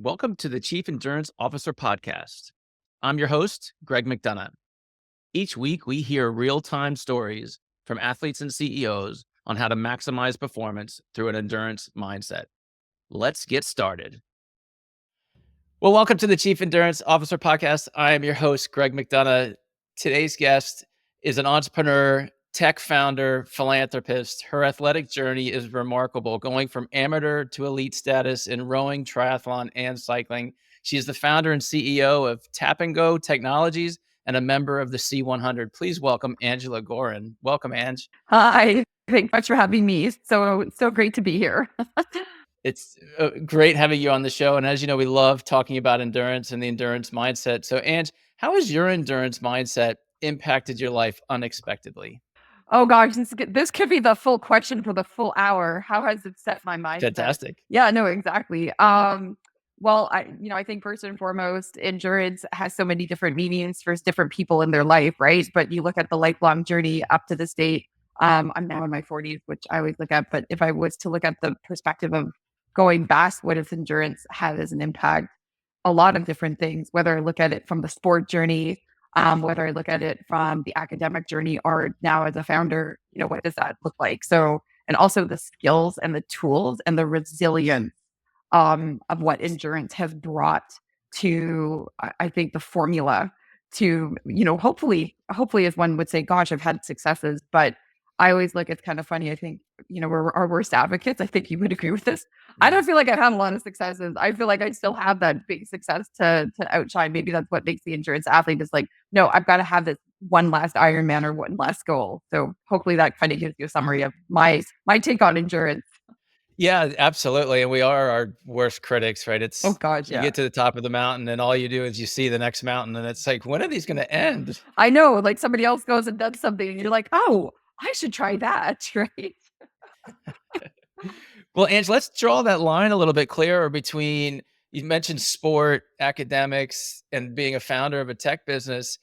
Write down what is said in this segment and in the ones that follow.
Welcome to the Chief Endurance Officer Podcast. I'm your host, Greg McDonough. Each week, we hear real time stories from athletes and CEOs on how to maximize performance through an endurance mindset. Let's get started. Well, welcome to the Chief Endurance Officer Podcast. I am your host, Greg McDonough. Today's guest is an entrepreneur, tech founder, philanthropist. Her athletic journey is remarkable, going from amateur to elite status in rowing, triathlon, and cycling. She is the founder and CEO of TapanGo Technologies and a member of the C100. Please welcome Angela Goran. Welcome, Ange. Hi, thanks much for having me. So great to be here. It's great having you on the show. And as you know, we love talking about endurance and the endurance mindset. So, Ange, how has your endurance mindset impacted your life unexpectedly? Oh gosh, this could be the full question for the full hour. How has it set my mindset? Fantastic. Yeah, no, exactly. Well, I think first and foremost, endurance has so many different meanings for different people in their life, right? But you look at the lifelong journey up to this date. I'm now in my 40s, which I always look at. But if I was to look at the perspective of going back, what does endurance have as an impact? A lot of different things, whether I look at it from the sport journey, whether I look at it from the academic journey or now as a founder, what does that look like? So, and also the skills and the tools and the resilience of what endurance has brought to, I think, the formula to, hopefully, as one would say, gosh, I've had successes, but I always look, it's kind of funny. I think, we're our worst advocates. I think you would agree with this. I don't feel like I've had a lot of successes. I feel like I still have that big success to outshine. Maybe that's what makes the endurance athlete is like, no, I've got to have this one last Ironman or one last goal. So hopefully that kind of gives you a summary of my take on endurance. Yeah, absolutely. And we are our worst critics, right? Oh It's God, you yeah. get to the top of the mountain and all you do is you see the next mountain and it's like, when are these going to end? I know, like somebody else goes and does something and you're like, oh, I should try that, right? Well, Ange, let's draw that line a little bit clearer between you mentioned sport, academics, and being a founder of a tech business.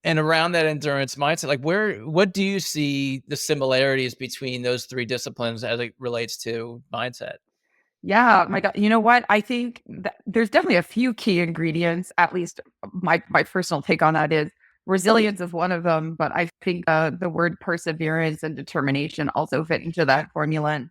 And around that endurance mindset, like what do you see the similarities between those three disciplines as it relates to mindset? Yeah, my God. You know what? I think that there's definitely a few key ingredients. At least my personal take on that is resilience is one of them, but I think the word perseverance and determination also fit into that formula. And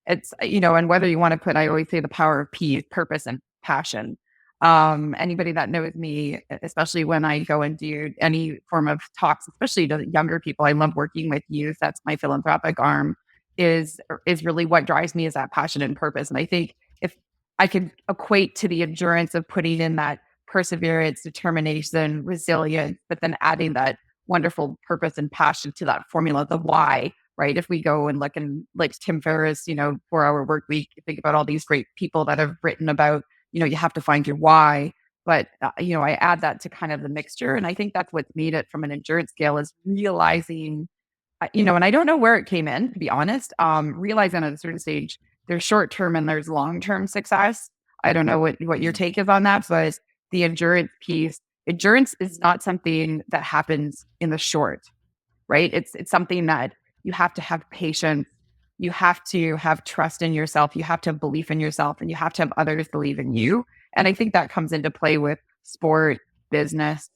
it's and whether you want to put, I always say the power of peace, purpose, and passion. Anybody that knows me, especially when I go and do any form of talks, especially to younger people, I love working with youth. That's my philanthropic arm is really what drives me is that passion and purpose. And I think if I could equate to the endurance of putting in that perseverance, determination, resilience, but then adding that wonderful purpose and passion to that formula, the why, right? If we go and look and like Tim Ferriss, 4 Hour Work Week, you think about all these great people that have written about, you have to find your why. But, I add that to kind of the mixture. And I think that's what's made it from an endurance scale is realizing and I don't know where it came in, to be honest. Realizing at a certain stage, there's short term and there's long term success. I don't know what your take is on that, but the endurance piece, endurance is not something that happens in the short, right? It's something that you have to have patience, you have to have trust in yourself, you have to have belief in yourself, and you have to have others believe in you. And I think that comes into play with sport, business,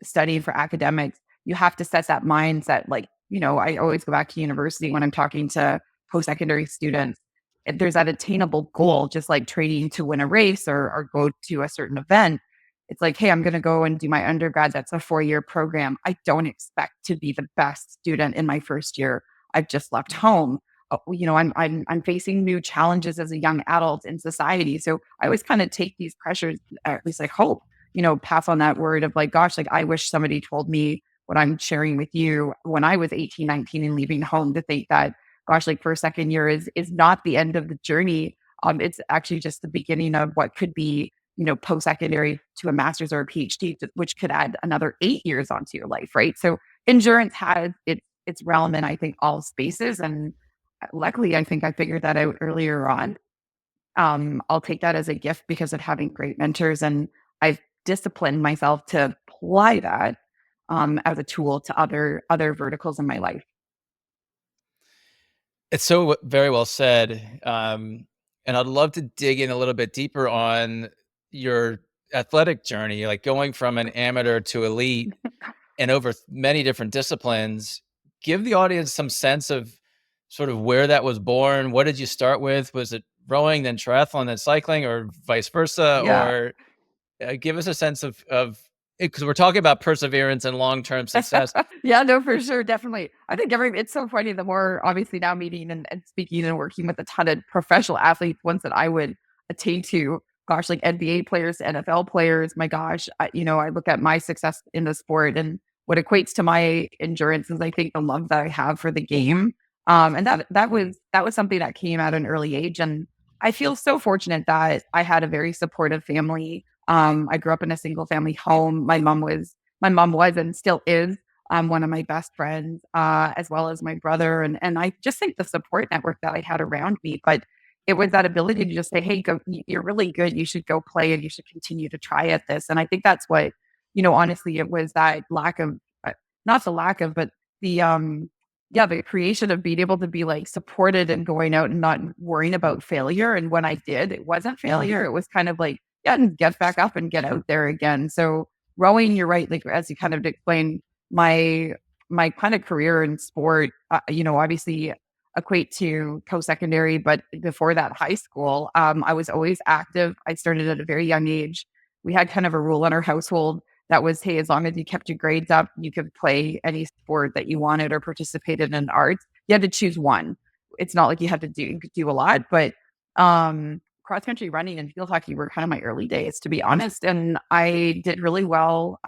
studying for academics. You have to set that mindset. Like, I always go back to university when I'm talking to post-secondary students. There's that attainable goal, just like training to win a race or go to a certain event. It's like, hey, I'm going to go and do my undergrad. That's a 4-year program. I don't expect to be the best student in my first year. I've just left home. I'm facing new challenges as a young adult in society. So I always kind of take these pressures, or at least I hope, pass on that word of like, gosh, like I wish somebody told me what I'm sharing with you when I was 18, 19 and leaving home to think that, gosh, like first, second year is not the end of the journey. It's actually just the beginning of what could be, post-secondary to a master's or a PhD, which could add another 8 years onto your life, right? So endurance has its realm in, I think, all spaces. And luckily, I think I figured that out earlier on. I'll take that as a gift because of having great mentors, and I've disciplined myself to apply that as a tool to other verticals in my life. It's so very well said. And I'd love to dig in a little bit deeper on your athletic journey, like going from an amateur to elite and over many different disciplines. Give the audience some sense of sort of where that was born. What did you start with? Was it rowing, then triathlon, then cycling, or vice versa? Yeah. Or give us a sense of because we're talking about perseverance and long term success. Yeah, no, for sure, definitely. I think it's so funny. The more obviously now meeting and speaking and working with a ton of professional athletes, ones that I would attain to, gosh, like NBA players, NFL players. My gosh, I look at my success in the sport and what equates to my endurance is I think the love that I have for the game. And that was something that came at an early age, and I feel so fortunate that I had a very supportive family. I grew up in a single family home. My mom was and still is one of my best friends, as well as my brother. And I just think the support network that I had around me, but it was that ability to just say, hey, go, you're really good. You should go play and you should continue to try at this. And I think that's what, honestly, it was that lack of, not the lack of, but the, yeah, the creation of being able to be like supported and going out and not worrying about failure. And when I did, it wasn't failure. It was kind of like, yeah, and get back up and get out there again. So rowing, you're right. Like as you kind of explained, my kind of career in sport, obviously equate to post-secondary, but before that, high school, I was always active. I started at a very young age. We had kind of a rule in our household that was, hey, as long as you kept your grades up, you could play any sport that you wanted or participate in an arts. You had to choose one. It's not like you had to do a lot, but cross country running and field hockey were kind of my early days, to be honest. And I did really well.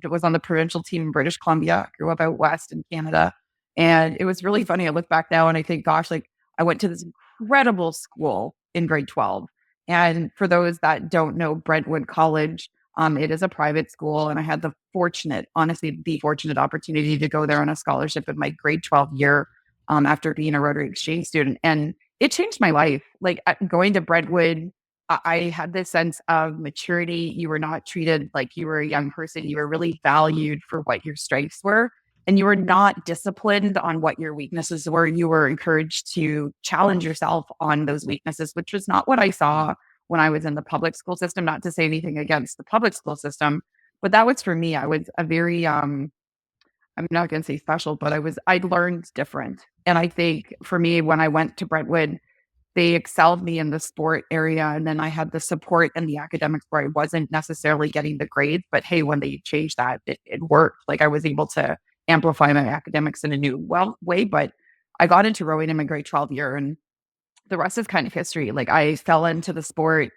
Was on the provincial team in British Columbia, grew up out west in Canada. And it was really funny. I look back now and I think, gosh, like I went to this incredible school in grade 12. And for those that don't know Brentwood College, it is a private school. And I had honestly, the fortunate opportunity to go there on a scholarship in my grade 12 year, after being a Rotary Exchange student. And it changed my life. Like going to Brentwood, I had this sense of maturity. You were not treated like you were a young person. You were really valued for what your strengths were. And you were not disciplined on what your weaknesses were. You were encouraged to challenge yourself on those weaknesses, which was not what I saw when I was in the public school system. Not to say anything against the public school system, but that was for me. I was a very, I'm not going to say special, but I learned different. And I think for me, when I went to Brentwood, they excelled me in the sport area. And then I had the support in the academics where I wasn't necessarily getting the grades, but hey, when they changed that, it worked. Like I was able to amplify my academics in a new way. But I got into rowing in my grade 12 year and the rest is kind of history. Like I fell into the sport.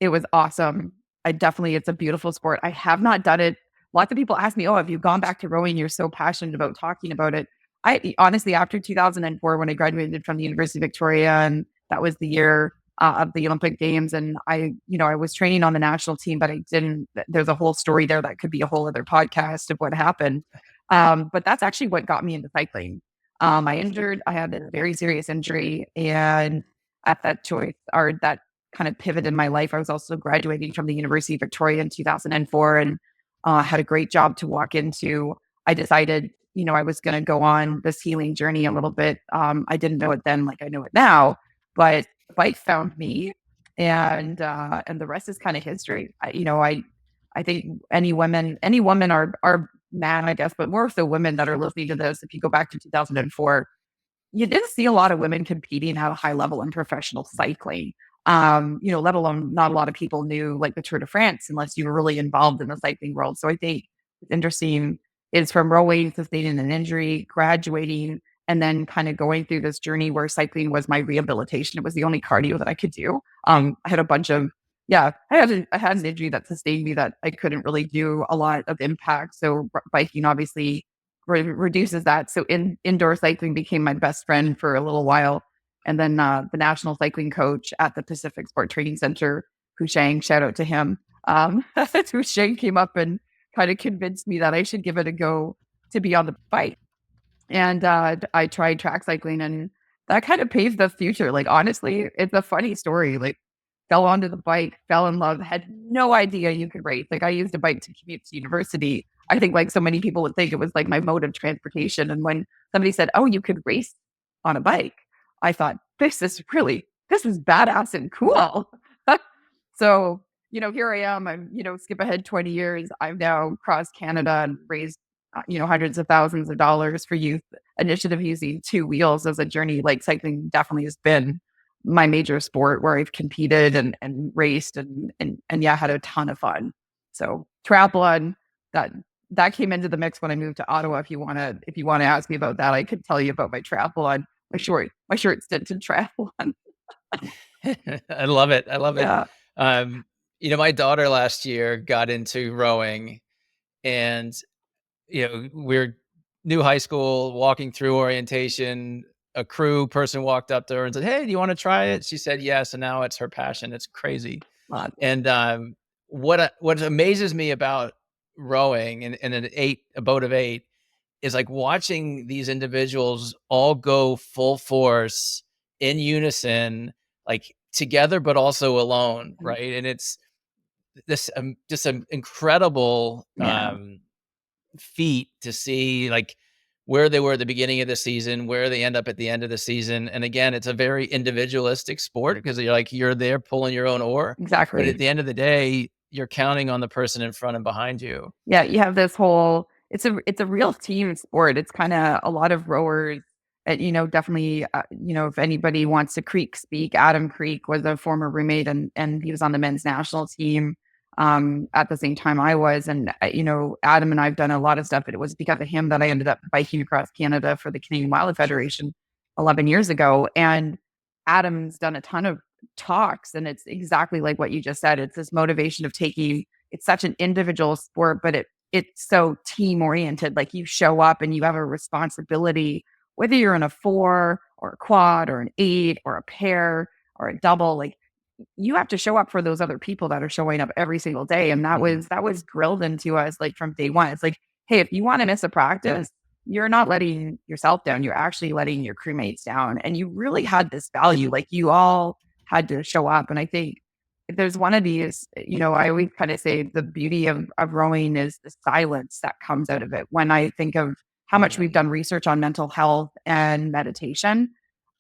It was awesome. It's a beautiful sport. I have not done it. Lots of people ask me, oh, have you gone back to rowing? You're so passionate about talking about it. I honestly, after 2004, when I graduated from the University of Victoria, and that was the year of the Olympic Games, and I was training on the national team, but I didn't. There's a whole story there that could be a whole other podcast of what happened. But that's actually what got me into cycling. I had a very serious injury, and at that choice, or that kind of pivot in my life, I was also graduating from the University of Victoria in 2004 and had a great job to walk into. I decided, I was going to go on this healing journey a little bit. I didn't know it then like I know it now, but the bike found me and the rest is kind of history. I think any woman are man, I guess, but more so women that are listening to this, if you go back to 2004, you didn't see a lot of women competing at a high level in professional cycling. Let alone not a lot of people knew like the Tour de France unless you were really involved in the cycling world. So I think what's interesting is from rowing, sustaining an injury, graduating, and then kind of going through this journey where cycling was my rehabilitation. It was the only cardio that I could do. I had a bunch of, yeah, I had an injury that sustained me that I couldn't really do a lot of impact. So biking obviously reduces that. So indoor cycling became my best friend for a little while. And then the national cycling coach at the Pacific Sport Training Center, Hushang, shout out to him. Hushang came up and kind of convinced me that I should give it a go to be on the bike. And I tried track cycling and that kind of paved the future. Like, honestly, it's a funny story. Like, fell onto the bike, fell in love, had no idea you could race. Like, I used a bike to commute to university. I think, like so many people would think, it was like my mode of transportation. And when somebody said, oh, you could race on a bike, I thought, this is really this is badass and cool. So, here I am. I'm, skip ahead 20 years. I've now crossed Canada and raised, hundreds of thousands of dollars for youth initiative using two wheels as a journey. Like cycling definitely has been my major sport where I've competed and raced and yeah, had a ton of fun. So triathlon, that that came into the mix when I moved to Ottawa. If you want to ask me about that, I could tell you about my triathlon, my short stint in triathlon. I love it. I love it. Yeah, Um, my daughter last year got into rowing, and we're new high school, walking through orientation. A crew person walked up to her and said, "Hey, do you want to try it?" She said yes, and now it's her passion. It's crazy. lot. And what amazes me about rowing and a boat of eight is like watching these individuals all go full force in unison, like together, but also alone, right? And it's this just an incredible Yeah, feat to see, like where they were at the beginning of the season, where they end up at the end of the season. And again, it's a very individualistic sport because you're there pulling your own oar, but at exactly. the end of the day, you're counting on the person in front and behind you. Yeah, you have this whole it's a real team sport. It's kinda a lot of rowers, definitely, if anybody wants to Creek speak, Adam Creek was a former roommate and he was on the men's national team, at the same time I was, and, Adam and I've done a lot of stuff, and it was because of him that I ended up biking across Canada for the Canadian Wildlife Federation 11 years ago, and Adam's done a ton of talks, and it's exactly like what you just said. It's this motivation of taking it's such an individual sport, but it's so team oriented. Like you show up and you have a responsibility, whether you're in a four or a quad or an eight or a pair or a double, like you have to show up for those other people that are showing up every single day. And that Mhm. was drilled into us like from day one. It's like, hey, if you want to miss a practice, you're not letting yourself down. You're actually letting your crewmates down. And you really had this value. Like you all had to show up. And I think if there's one of these, I always kind of say the beauty of rowing is the silence that comes out of it. When I think of how much we've Mhm. done research on mental health and meditation,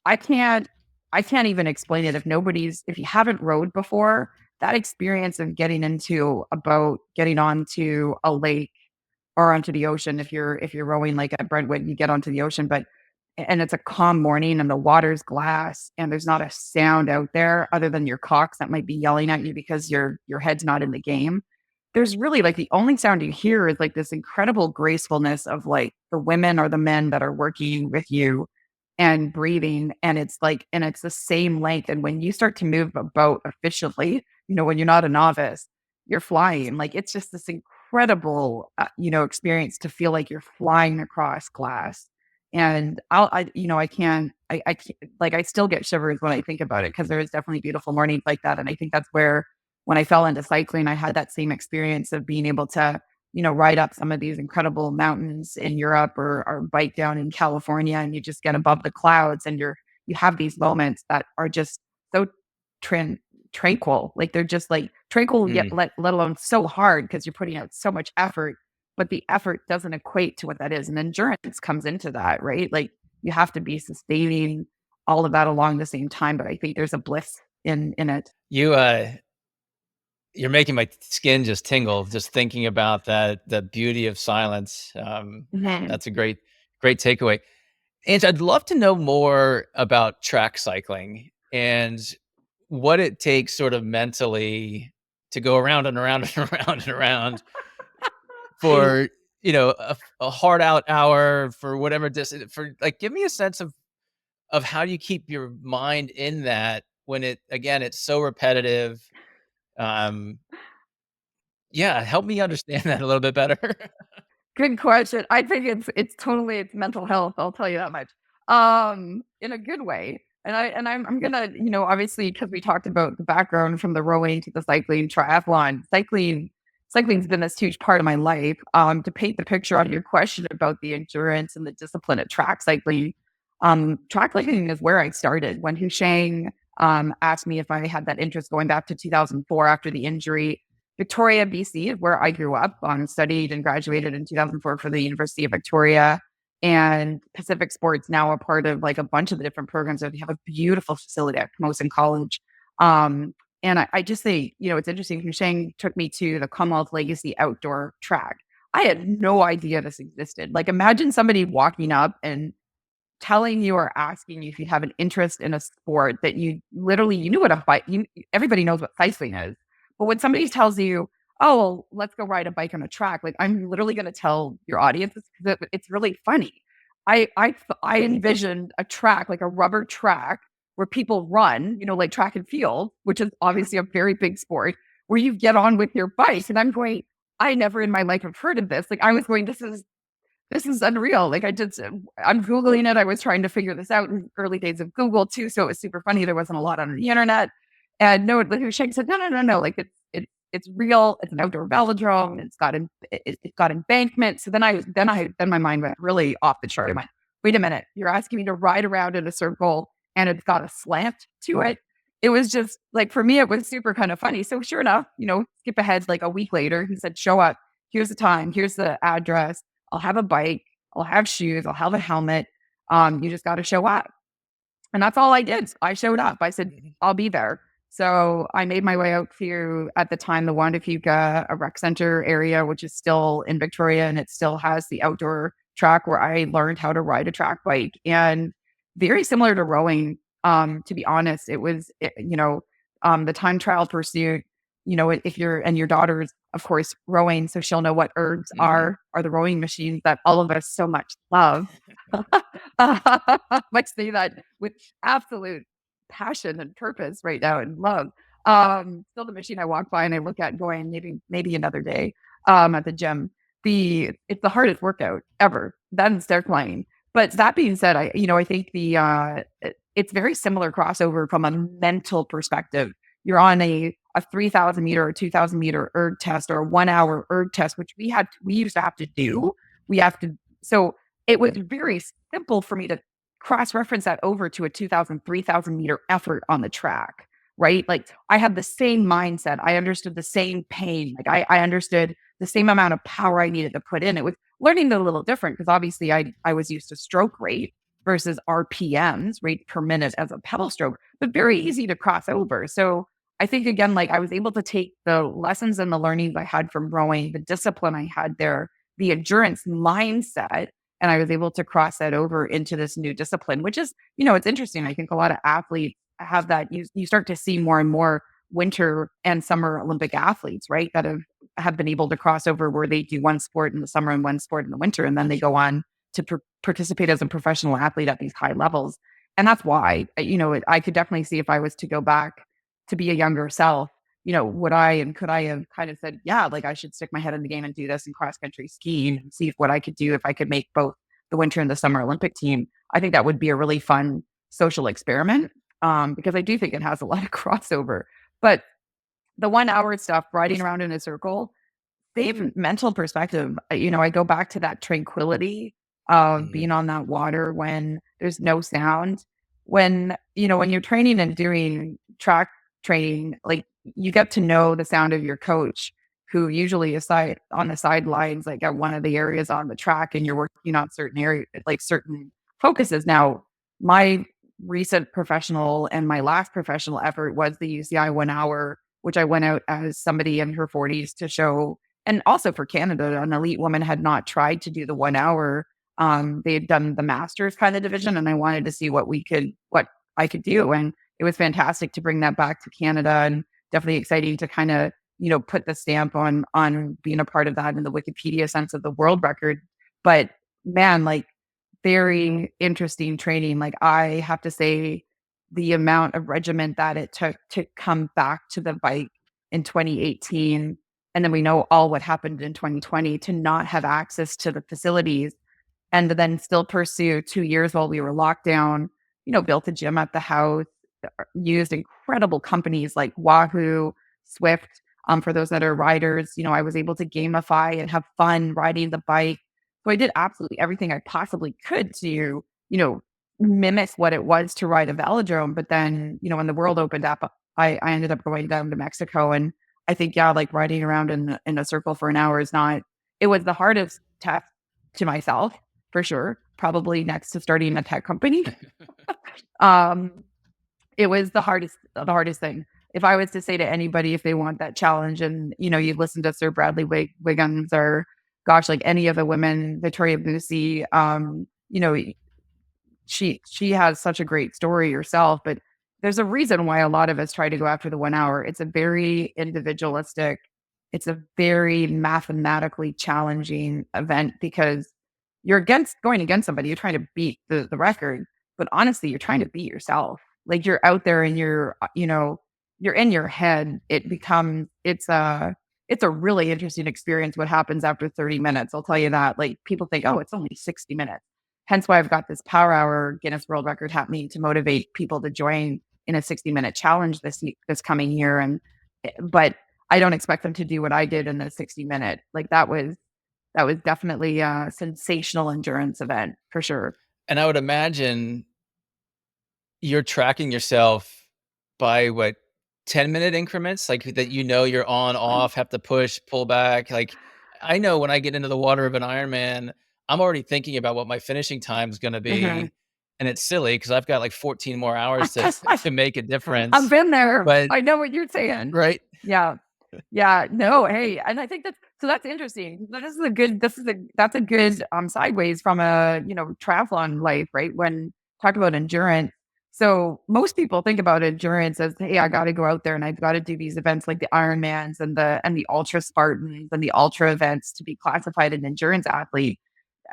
I can't I can't even explain it if you haven't rowed before, that experience of getting into a boat, getting onto a lake or onto the ocean. If you're rowing like at Brentwood, you get onto the ocean, but and it's a calm morning and the water's glass and there's not a sound out there other than your cocks that might be yelling at you because your head's not in the game. There's really like the only sound you hear is like this incredible gracefulness of like the women or the men that are working with you and breathing. And it's the same length. And when you start to move a boat efficiently, when you're not a novice, you're flying. Like it's just this incredible, experience to feel like you're flying across glass. And I can't, like, I still get shivers when I think about it because there is definitely beautiful mornings like that. And I think that's where, when I fell into cycling, I had that same experience of being able to, ride up some of these incredible mountains in Europe or bike down in California and you just get above the clouds and you have these moments that are just so tran- tranquil. Like they're just like tranquil yet Mm. let alone so hard because you're putting out so much effort, but the effort doesn't equate to what that is. And endurance comes into that, right? Like you have to be sustaining all of that along the same time. But I think there's a bliss in it. You, you're making my skin just tingle just thinking about that, the beauty of silence. Mhm. That's a great takeaway. And I'd love to know more about track cycling and what it takes sort of mentally to go around and around and around and around for, a hard out hour for whatever distance for like, give me a sense of how you keep your mind in that when it's so repetitive. Um, yeah, help me understand that a little bit better. Good question. I think it's mental health, I'll tell you that much. In a good way. And I'm gonna, obviously because we talked about the background from the rowing to the cycling, triathlon, cycling's been this huge part of my life. To paint the picture on your question about the endurance and the discipline of track cycling is where I started when Husheng asked me if I had that interest going back to 2004 after the injury. Victoria, BC is where I grew up, studied and graduated in 2004 for the University of Victoria. and Pacific Sports now a part of like a bunch of the different programs. That we have a beautiful facility at Camosun College. And I just say, it's interesting. Shang took me to the Commonwealth Legacy outdoor track. I had no idea this existed. Like, imagine somebody walking up and telling you or asking you if you have an interest in a sport that you knew what a bike, everybody knows what cycling is. But when somebody tells you, oh, well, let's go ride a bike on a track, like, I'm literally going to tell your audience because it's really funny. I envisioned a track, like a rubber track where people run, like track and field, which is obviously a very big sport, where you get on with your bike. And I'm going, I never in my life have heard of this. Like, I was going, this is unreal. Like, I'm Googling it. I was trying to figure this out in early days of Google too. So it was super funny. There wasn't a lot on the internet. And no, like Shane said, no. Like, it's real. It's an outdoor velodrome. It's got embankment. So then my mind went really off the chart. I went, wait a minute, you're asking me to ride around in a circle and it's got a slant to it. It was just like, for me, it was super kind of funny. So sure enough, skip ahead like a week later, he said, show up. Here's the time. Here's the address. I'll have a bike, I'll have shoes, I'll have a helmet. You just got to show up. And that's all I did. I showed up. I said, I'll be there. So I made my way out to, at the time, the Juan de Fuca, a rec center area, which is still in Victoria, and it still has the outdoor track where I learned how to ride a track bike. And very similar to rowing, to be honest, it was, the time trial pursuit, if your daughter's, of course, rowing, so she'll know what ergs are the rowing machines that all of us so much love. I say that with absolute passion and purpose right now and love. Still the machine I walk by and I look at going, maybe another day, at the gym. It's the hardest workout ever. Then start playing. But that being said, I think it's very similar crossover from a mental perspective. You're on a 3,000 meter or 2,000 meter erg test or a 1 hour erg test, which we used to have to do. So it was very simple for me to cross reference that over to a 2,000, 3,000 meter effort on the track, right? Like, I had the same mindset. I understood the same pain. Like, I understood the same amount of power I needed to put in. It was learning a little different because obviously I was used to stroke rate versus RPMs, rate per minute, as a pedal stroke, but very easy to cross over. So I think, again, like, I was able to take the lessons and the learnings I had from rowing, the discipline I had there, the endurance mindset, and I was able to cross that over into this new discipline, which is, it's interesting. I think a lot of athletes have that. You start to see more and more winter and summer Olympic athletes, right, that have been able to cross over where they do one sport in the summer and one sport in the winter, and then they go on to participate as a professional athlete at these high levels. And that's why, I could definitely see if I was to go back to be a younger self, would I and could I have kind of said, yeah, like, I should stick my head in the game and do this in cross country skiing and see what I could do if I could make both the winter and the summer Olympic team. I think that would be a really fun social experiment, because I do think it has a lot of crossover. But the 1 hour stuff, riding around in a circle, same mental perspective. I go back to that tranquility of being on that water when there's no sound. When you're training and doing track training, like, you get to know the sound of your coach, who usually is on the sidelines, like at one of the areas on the track, and you're working on certain areas, like certain focuses. Now, my recent professional and my last professional effort was the UCI 1 hour, which I went out as somebody in her 40s to show. And also for Canada, an elite woman had not tried to do the 1 hour. They had done the masters kind of division, and I wanted to see what I could do. And it was fantastic to bring that back to Canada, and definitely exciting to kind of, put the stamp on being a part of that in the Wikipedia sense of the world record. But man, like, very interesting training. Like, I have to say, the amount of regiment that it took to come back to the bike in 2018, and then we know all what happened in 2020, to not have access to the facilities and to then still pursue 2 years while we were locked down, built a gym at the house, used incredible companies like Wahoo, Swift. For those that are riders, I was able to gamify and have fun riding the bike. So I did absolutely everything I possibly could to, mimic what it was to ride a velodrome. But then, when the world opened up, I ended up going down to Mexico. And I think, yeah, like, riding around in a circle for an hour it was the hardest test to myself, for sure. probably next to starting a tech company. Um, it was the hardest thing. If I was to say to anybody, if they want that challenge, and you listen to Sir Bradley Wiggins, or gosh, like any of the women, Victoria Busi, she has such a great story herself, but there's a reason why a lot of us try to go after the 1 hour. It's a very individualistic, it's a very mathematically challenging event, because you're going against somebody. You're trying to beat the record, but honestly, you're trying to beat yourself. Like, you're out there and you're in your head. It's a really interesting experience what happens after 30 minutes. I'll tell you that. Like, people think, oh, it's only 60 minutes. Hence why I've got this Power Hour Guinness World Record happening to motivate people to join in a 60-minute challenge this coming year. But I don't expect them to do what I did in the 60-minute. Like, that was definitely a sensational endurance event for sure. And I would imagine you're tracking yourself by what, 10-minute increments? Like, that you're on, off, have to push, pull back. Like, I know when I get into the water of an Ironman, I'm already thinking about what my finishing time is gonna Mhm. be, and it's silly because 'cause I've got, like, 14 more hours to to make a I've difference, been there. but I know what you're saying. right? Yeah. Yeah, no, hey, and I think that's interesting. That's a good sideways from a, triathlon life, right? When talk about endurance. So most people think about endurance as, hey, I got to go out there and I've got to do these events like the Ironmans and the Ultra Spartans and the ultra events to be classified an endurance athlete.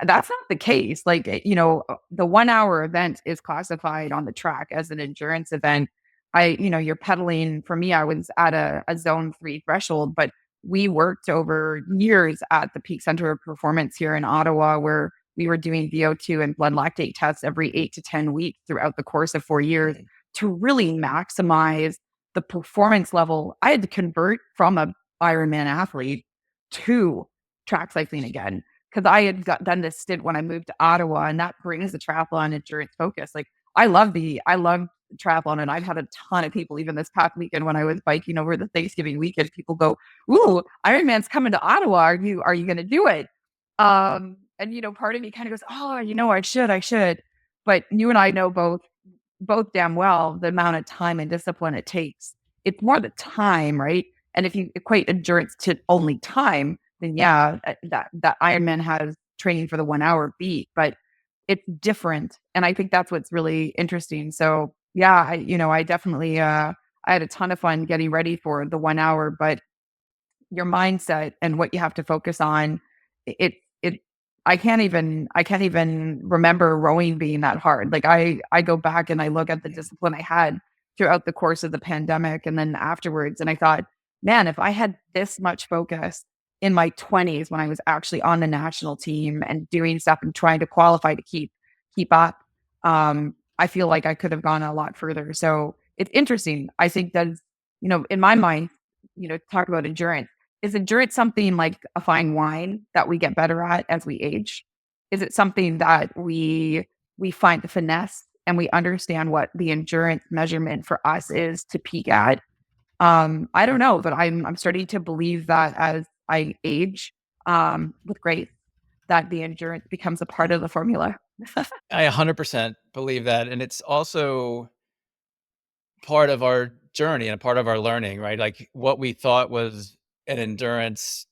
That's not the case. Like, the 1 hour event is classified on the track as an endurance event. You're pedaling. For me, I was at a zone 3 threshold, but we worked over years at the Peak Center of Performance here in Ottawa, where we were doing VO2 and blood lactate tests every 8 to 10 weeks throughout the course of 4 years Mhm. to really maximize the performance level. I had to convert from a Ironman athlete to track cycling again, because I had done this stint when I moved to Ottawa, and that brings the triathlon endurance focus. Like, I love triathlon, and I've had a ton of people, even this past weekend when I was biking over the Thanksgiving weekend, people go, "Ooh, Ironman's coming to Ottawa. Are you going to do it?" And part of me kind of goes, "Oh, I should." But you and I know both damn well the amount of time and discipline it takes. It's more the time, right? And if you equate endurance to only time, then yeah, that Ironman has training for the 1 hour beat, but it's different. And I think that's what's really interesting. So yeah, I definitely I had a ton of fun getting ready for the 1 hour, but your mindset and what you have to focus on, it I can't even remember rowing being that hard. Like, I go back and I look at the discipline I had throughout the course of the pandemic and then afterwards, and I thought, man, if I had this much focus in my 20s when I was actually on the national team and doing stuff and trying to qualify to keep up, I feel like I could have gone a lot further. So it's interesting. I think that, in my mind, talk about endurance. Is endurance something like a fine wine that we get better at as we age? Is it something that we find the finesse and we understand what the endurance measurement for us is to peak at? I don't know, but I'm starting to believe that as I age, with grace, that the endurance becomes a part of the formula. I 100% believe that, and it's also part of our journey and a part of our learning, right? Like, what we thought was an endurance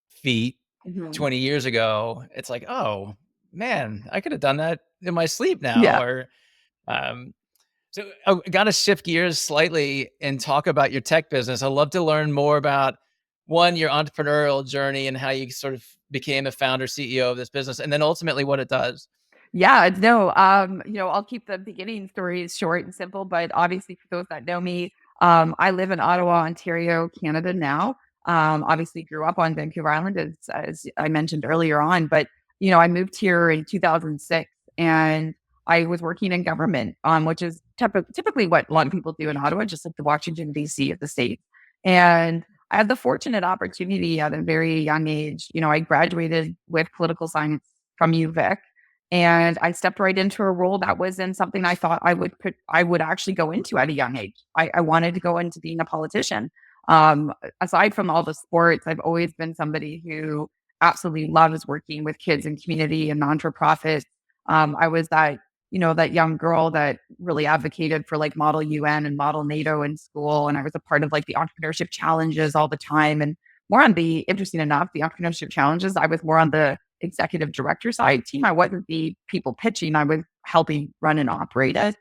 feat Mhm. 20 years ago, it's like, "Oh, man, I could have done that in my sleep now," Yeah. or, um so I gotta shift gears slightly and talk about your tech business. I'd love to learn more about, one, your entrepreneurial journey and how you sort of became the founder, CEO of this business, and then ultimately what it does. Yeah, no, I'll keep the beginning stories short and simple, but obviously for those that know me, I live in Ottawa, Ontario, Canada now. Obviously grew up on Vancouver Island as I mentioned earlier on, but I moved here in 2006 and I was working in government, which is typically what a lot of people do in Ottawa, just like the Washington D.C. of the state. And I had the fortunate opportunity at a very young age. I graduated with political science from UVic, and I stepped right into a role that was in something I thought I would actually go into at a young age. I wanted to go into being a politician. Aside from all the sports, I've always been somebody who absolutely loves working with kids and community and non for profits. I was that young girl that really advocated for like Model UN and Model NATO in school. And I was a part of like the entrepreneurship challenges all the time. And more on the, interesting enough, the entrepreneurship challenges, I was more on the executive director side team. I wasn't the people pitching, I was helping run and operate it.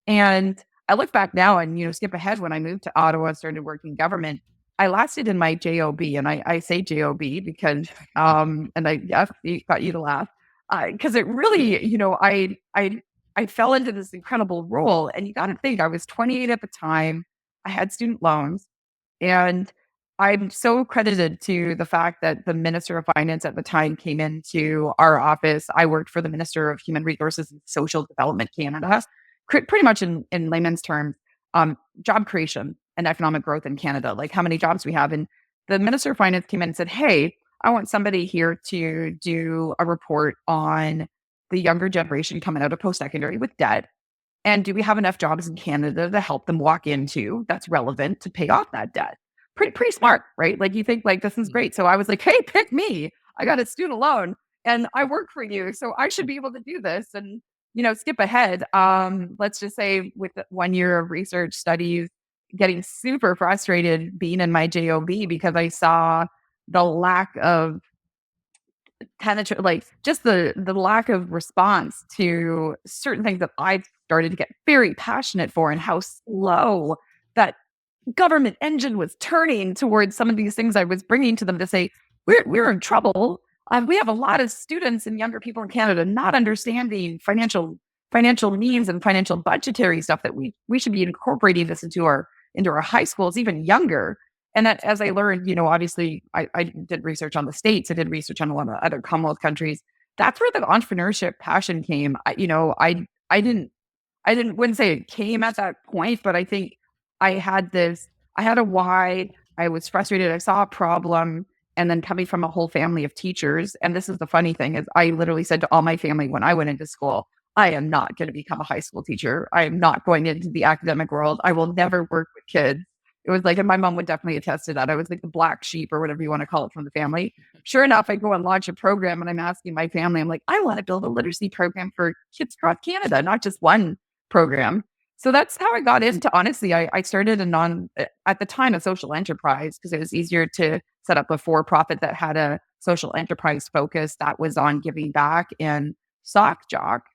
And I look back now and, skip ahead when I moved to Ottawa, started working government. I lasted in my job, and I say job because, and I yes, got you to laugh because it really, I fell into this incredible role, and you got to think I was 28 at the time. I had student loans, and I'm so credited to the fact that the Minister of Finance at the time came into our office. I worked for the Minister of Human Resources and Social Development Canada, pretty much in layman's terms, job creation and economic growth in Canada, like how many jobs we have. And the Minister of Finance came in and said, "Hey, I want somebody here to do a report on the younger generation coming out of post secondary with debt. And do we have enough jobs in Canada to help them walk into that's relevant to pay off that debt?" Pretty smart, right? Like you think like this is great. So I was like, "Hey, pick me. I got a student loan and I work for you. So I should be able to do this." And skip ahead. Let's just say with 1 year of research studies, getting super frustrated being in my job because I saw the lack of penetrate, like just the lack of response to certain things that I started to get very passionate for, and how slow that government engine was turning towards some of these things I was bringing to them to say, we're in trouble. We have a lot of students and younger people in Canada not understanding financial needs and financial budgetary stuff, that we should be incorporating this into our high schools even younger. And that, as I learned, obviously I did research on the States, I did research on a lot of other Commonwealth countries. That's where the entrepreneurship passion came. I wouldn't say it came at that point, but I think I had a why. I was frustrated. I saw a problem. And then coming from a whole family of teachers, and this is the funny thing, is I literally said to all my family when I went into school, I am not going to become a high school teacher. I am not going into the academic world. I will never work with kids. It was like, and my mom would definitely attest to that. I was like the black sheep or whatever you want to call it from the family. Sure enough, I go and launch a program and I'm asking my family, I'm like, I want to build a literacy program for kids across Canada, not just one program. So that's how I got into, honestly, I started at the time, a social enterprise, because it was easier to set up a for-profit that had a social enterprise focus that was on giving back. And Sock Jock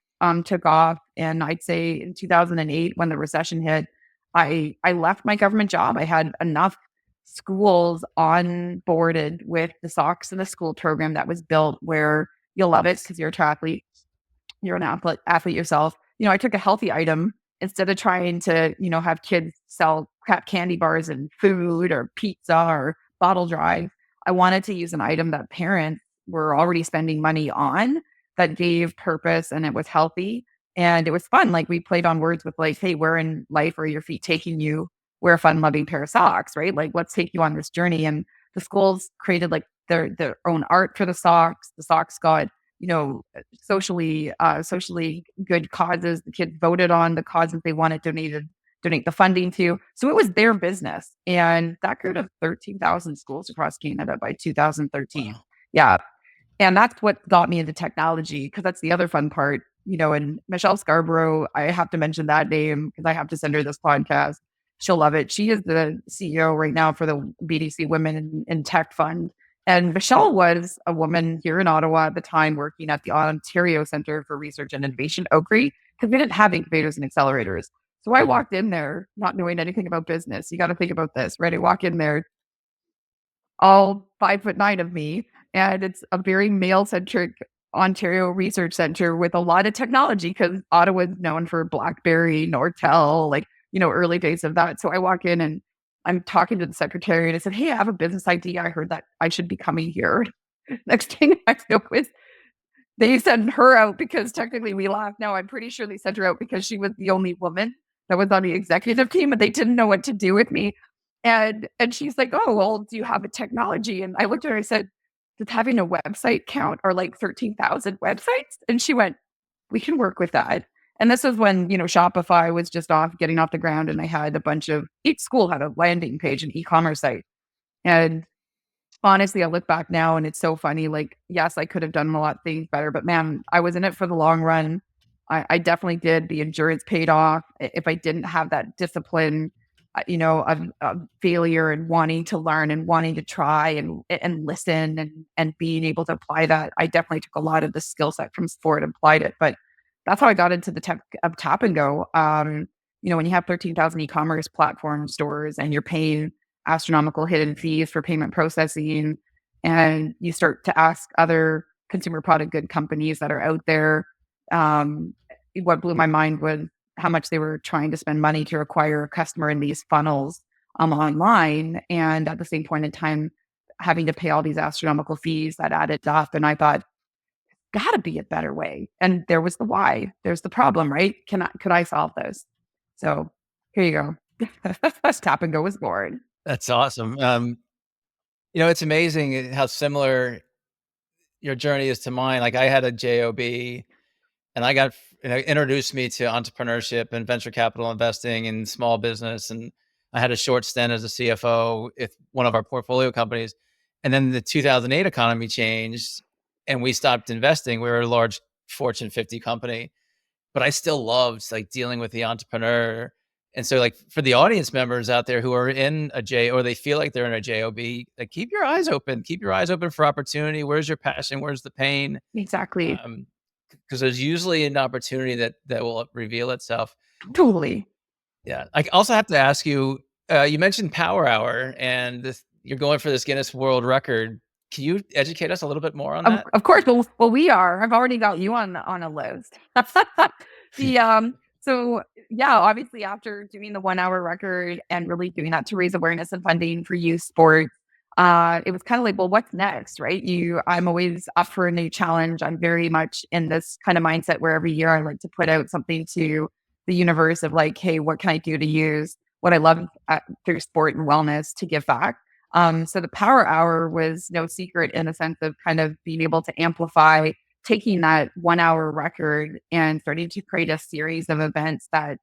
took off. And I'd say in 2008, when the recession hit, I left my government job. I had enough schools onboarded with the Socks in the School program that was built, where you'll love it because you're a triathlete, you're an athlete yourself. I took a healthy item instead of trying to, have kids sell crap candy bars and food or pizza or bottle drive. I wanted to use an item that parents were already spending money on, that gave purpose and it was healthy and it was fun. Like we played on words with like, "Hey, where in life are your feet taking you? Wear a fun, loving pair of socks," right? Like, let's take you on this journey. And the schools created like their own art for the socks. The socks got, socially good causes. The kids voted on the causes they wanted donate the funding to. So it was their business. And that grew to 13,000 schools across Canada by 2013. Wow. Yeah. And that's what got me into technology, because that's the other fun part, and Michelle Scarborough, I have to mention that name because I have to send her this podcast. She'll love it. She is the CEO right now for the BDC Women in Tech Fund. And Michelle was a woman here in Ottawa at the time working at the Ontario Centre for Research and Innovation, OCRI, because we didn't have incubators and accelerators. So I walked in there not knowing anything about business. You got to think about this, right? I walk in there, all 5'9" of me, and it's a very male centric Ontario Research Center with a lot of technology, because Ottawa is known for BlackBerry, Nortel, like, early days of that. So I walk in and I'm talking to the secretary and I said, "Hey, I have a business idea. I heard that I should be coming here." Next thing I know is they sent her out, because technically we laugh now. I'm pretty sure they sent her out because she was the only woman that was on the executive team and they didn't know what to do with me. And she's like, "Oh, well, do you have a technology?" And I looked at her and I said, "Does having a website count, or like 13,000 websites?" And she went, "We can work with that." And this was when, Shopify was just getting off the ground. And I had each school had a landing page, an e-commerce site. And Honestly, I look back now and it's so funny. Like, yes, I could have done a lot of things better, but man, I was in it for the long run. I definitely did. The endurance paid off. If I didn't have that discipline, of failure and wanting to learn and wanting to try and listen and being able to apply that, I definitely took a lot of the skill set from sport and applied it. But that's how I got into the tech of Tap and Go. When you have 13,000 e-commerce platform stores and you're paying astronomical hidden fees for payment processing. And you start to ask other consumer product good companies that are out there. Um, what blew my mind was how much they were trying to spend money to acquire a customer in these funnels online. And at the same point in time, having to pay all these astronomical fees that added up. And I thought, gotta be a better way. And there was the why. There's the problem, right? Could I solve this? So here you go. Tap and Go was born. That's awesome. It's amazing how similar your journey is to mine. Like I had a job, and I got introduced me to entrepreneurship and venture capital investing and small business. And I had a short stint as a CFO at one of our portfolio companies. And then the 2008 economy changed, and we stopped investing. We were a large Fortune 50 company, but I still loved like dealing with the entrepreneur. And so like for the audience members out there who are in a J or they feel like they're in a job, like keep your eyes open. Keep your eyes open for opportunity. Where's your passion? Where's the pain? Exactly. Um, because there's usually an opportunity that will reveal itself. Totally. Yeah. I also have to ask you, you mentioned Power Hour and you're going for this Guinness World Record. Can you educate us a little bit more on that? Of course, well, we are. I've already got you on a list. So yeah, obviously after doing the 1 hour record and really doing that to raise awareness and funding for youth sports, it was kind of like, well, what's next, right? I'm always up for a new challenge. I'm very much in this kind of mindset where every year I like to put out something to the universe of like, hey, what can I do to use what I love through sport and wellness to give back? So the Power Hour was no secret in the sense of kind of being able to amplify taking that 1 hour record and starting to create a series of events that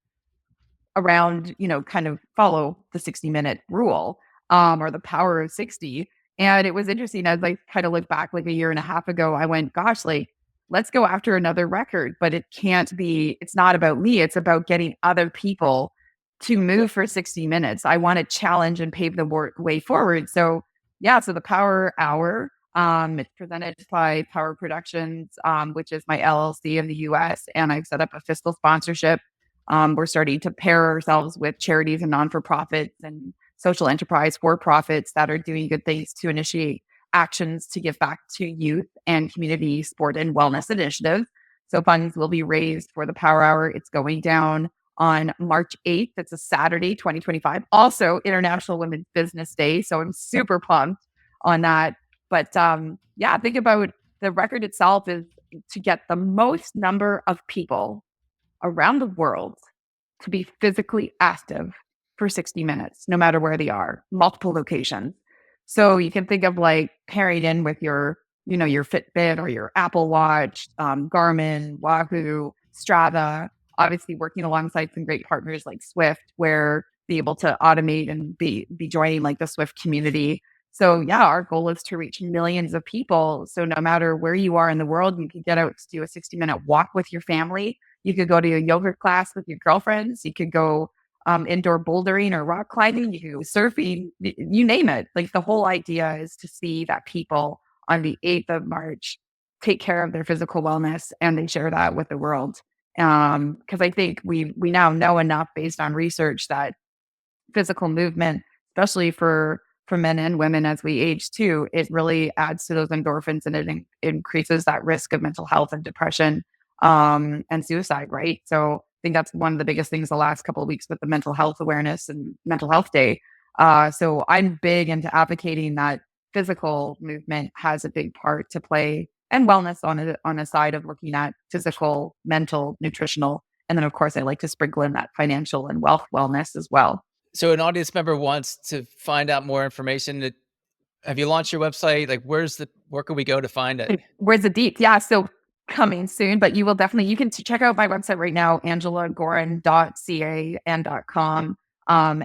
around, kind of follow the 60-minute rule, or the power of 60. And it was interesting as I kind of look back like a year and a half ago, I went, gosh, like, let's go after another record, but it's not about me. It's about getting other people to move for 60 minutes. I want to challenge and pave the way forward. So, yeah, so the Power Hour, it's presented by Power Productions, which is my LLC in the US. And I've set up a fiscal sponsorship. We're starting to pair ourselves with charities and non-for-profits and social enterprise for-profits that are doing good things to initiate actions to give back to youth and community sport and wellness initiatives. So funds will be raised for the Power Hour. It's going down on March 8th. It's a Saturday, 2025. Also International Women's Business Day. So I'm super pumped on that. But yeah, think about the record itself is to get the most number of people around the world to be physically active for 60 minutes, no matter where they are, multiple locations. So you can think of like pairing in with your Fitbit or your Apple Watch, Garmin, Wahoo, Strava, obviously working alongside some great partners like Swift, where be able to automate and be joining like the Swift community. So yeah, our goal is to reach millions of people. So no matter where you are in the world, you can get out to do a 60-minute walk with your family. You could go to a yoga class with your girlfriends. You could go indoor bouldering or rock climbing. You could go surfing, you name it. Like the whole idea is to see that people on the 8th of March take care of their physical wellness and they share that with the world. Because I think we now know enough based on research that physical movement, especially for men and women as we age too, it really adds to those endorphins and increases that risk of mental health and depression and suicide, right? So I think that's one of the biggest things the last couple of weeks with the mental health awareness and mental health day. So I'm big into advocating that physical movement has a big part to play and wellness on a side of looking at physical, mental, nutritional. And then of course I like to sprinkle in that financial and wealth wellness as well. So an audience member wants to find out more information. Have you launched your website? Like, where can we go to find it? Where's the deep? Yeah, so coming soon, but you can check out my website right now, angelagoran.ca and .com.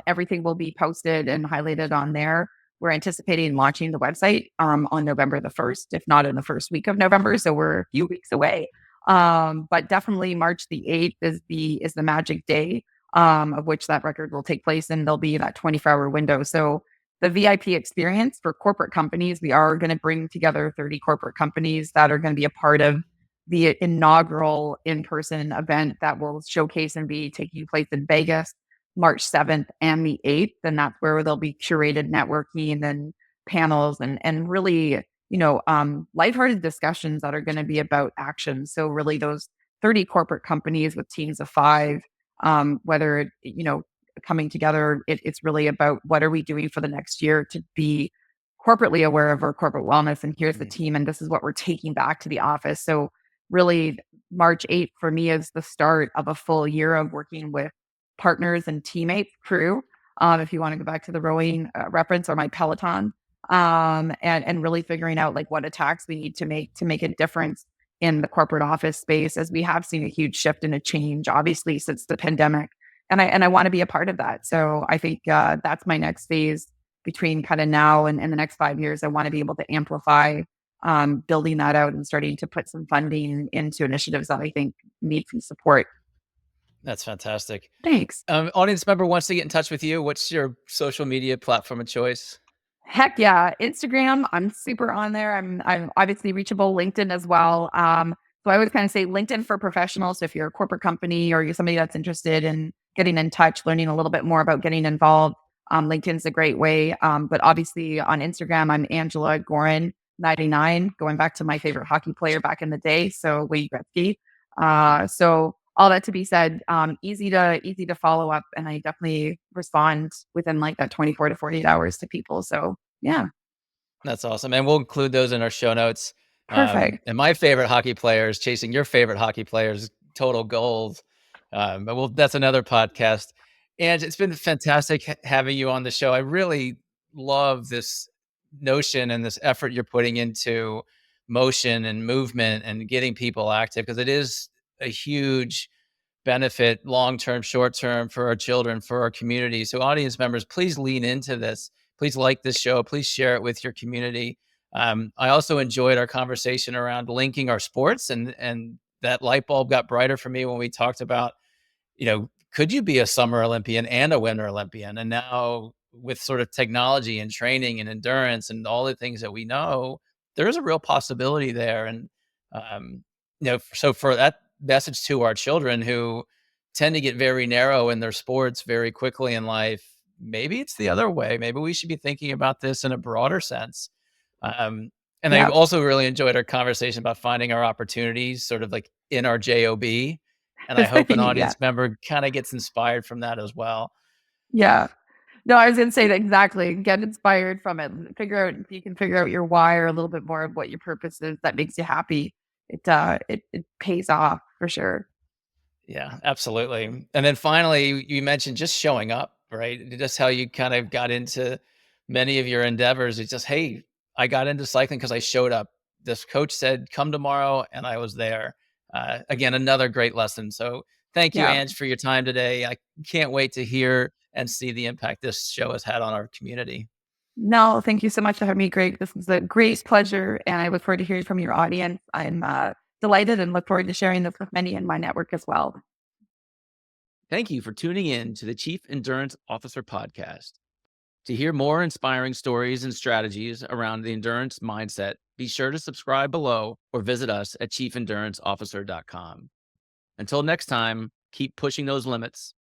Everything will be posted and highlighted on there. we're anticipating launching the website on November the 1st, if not in the first week of November. So we're a few weeks away. But definitely March the 8th is the magic day of which that record will take place, and there'll be that 24-hour window. So the VIP experience for corporate companies, we are going to bring together 30 corporate companies that are going to be a part of the inaugural in-person event that will showcase and be taking place in Vegas March 7th and the 8th. And that's where there'll be curated networking and panels and really, lighthearted discussions that are going to be about action. So really those 30 corporate companies with teams of 5, whether, coming together, it's really about what are we doing for the next year to be corporately aware of our corporate wellness. And here's the Mm. team, and this is what we're taking back to the office. So really March 8th for me is the start of a full year of working with partners and teammates, crew. If you want to go back to the rowing reference or my Peloton, and really figuring out like what attacks we need to make a difference in the corporate office space, as we have seen a huge shift and a change, obviously, since the pandemic. And I want to be a part of that. So I think that's my next phase between kind of now and the next 5 years. I want to be able to amplify building that out and starting to put some funding into initiatives that I think need some support. That's fantastic. Thanks. Audience member wants to get in touch with you. What's your social media platform of choice? Heck yeah. Instagram, I'm super on there. I'm obviously reachable. LinkedIn as well. So I always kind of say LinkedIn for professionals. So if you're a corporate company or you're somebody that's interested in getting in touch, learning a little bit more about getting involved, LinkedIn's a great way. But obviously on Instagram, I'm Angela Goran 99, going back to my favorite hockey player back in the day. So Wayne Gretzky. So all that to be said, easy to follow up, and I definitely respond within like that 24 to 48 hours to people. So yeah, That's awesome. And we'll include those in our show notes. perfect. And my favorite hockey players, chasing your favorite hockey players, total goals. But that's another podcast. And it's been fantastic having you on the show. I really love this notion and this effort you're putting into motion and movement and getting people active, because it is a huge benefit, long term, short term, for our children, for our community. So, audience members, please lean into this. Please like this show. Please share it with your community. I also enjoyed our conversation around linking our sports, and that light bulb got brighter for me when we talked about, could you be a summer Olympian and a winter Olympian? And now with sort of technology and training and endurance and all the things that we know, there is a real possibility there. And so for that message to our children who tend to get very narrow in their sports very quickly in life, maybe it's the other way. Maybe we should be thinking about this in a broader sense. Um, and I Yeah, also really enjoyed our conversation about finding our opportunities, sort of like in our job. And I hope an yeah, audience member kind of gets inspired from that as well. yeah. No, I was going to say that exactly. Get inspired from it. Figure out if you can figure out your why or a little bit more of what your purpose is that makes you happy. It pays off for sure. Yeah, absolutely. And then finally, you mentioned just showing up, right? Just how you kind of got into many of your endeavors. It's just, hey, I got into cycling because I showed up. This coach said, come tomorrow, and I was there. Again, another great lesson. So thank you, Yeah. Ange, for your time today. I can't wait to hear and see the impact this show has had on our community. No, thank you so much for having me, Greg. This was a great pleasure, and I look forward to hearing from your audience. I'm delighted and look forward to sharing this with many in my network as well. Thank you for tuning in to the Chief Endurance Officer podcast. To hear more inspiring stories and strategies around the endurance mindset, be sure to subscribe below or visit us at chiefenduranceofficer.com. Until next time, keep pushing those limits.